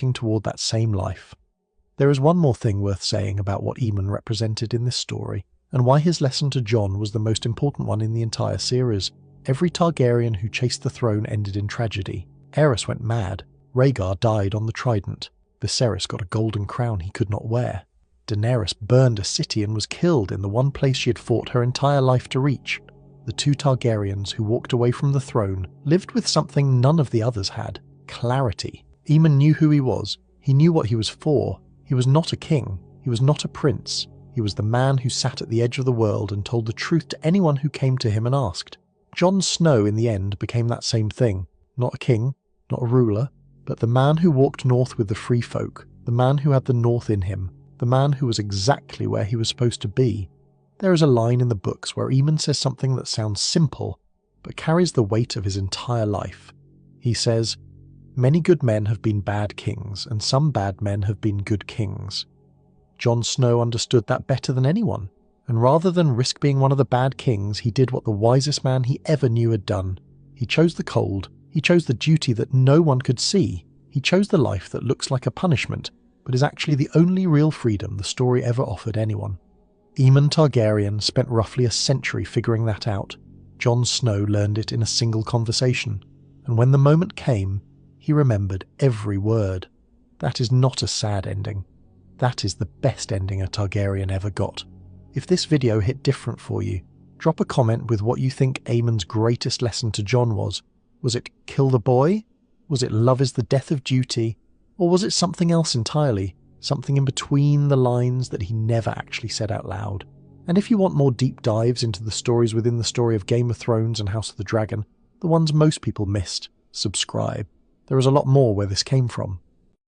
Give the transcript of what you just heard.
working toward that same life. There is one more thing worth saying about what Aemon represented in this story, and why his lesson to Jon was the most important one in the entire series. Every Targaryen who chased the throne ended in tragedy. Aerys went mad. Rhaegar died on the Trident. Viserys got a golden crown he could not wear. Daenerys burned a city and was killed in the one place she had fought her entire life to reach. The two Targaryens who walked away from the throne lived with something none of the others had: clarity. Aemon knew who he was. He knew what he was for. He was not a king. He was not a prince. He was the man who sat at the edge of the world and told the truth to anyone who came to him and asked. Jon Snow, in the end, became that same thing. Not a king, not a ruler, but the man who walked north with the free folk, the man who had the north in him, the man who was exactly where he was supposed to be. There is a line in the books where Aemon says something that sounds simple, but carries the weight of his entire life. He says, "Many good men have been bad kings, and some bad men have been good kings." Jon Snow understood that better than anyone, and rather than risk being one of the bad kings, he did what the wisest man he ever knew had done. He chose the cold. He chose the duty that no one could see. He chose the life that looks like a punishment, but is actually the only real freedom the story ever offered anyone. Aemon Targaryen spent roughly a century figuring that out. Jon Snow learned it in a single conversation, and when the moment came, he remembered every word. That is not a sad ending. That is the best ending a Targaryen ever got. If this video hit different for you, drop a comment with what you think Aemon's greatest lesson to Jon was. Was it kill the boy? Was it love is the death of duty? Or was it something else entirely? Something in between the lines that he never actually said out loud? And if you want more deep dives into the stories within the story of Game of Thrones and House of the Dragon, the ones most people missed, subscribe. There is a lot more where this came from.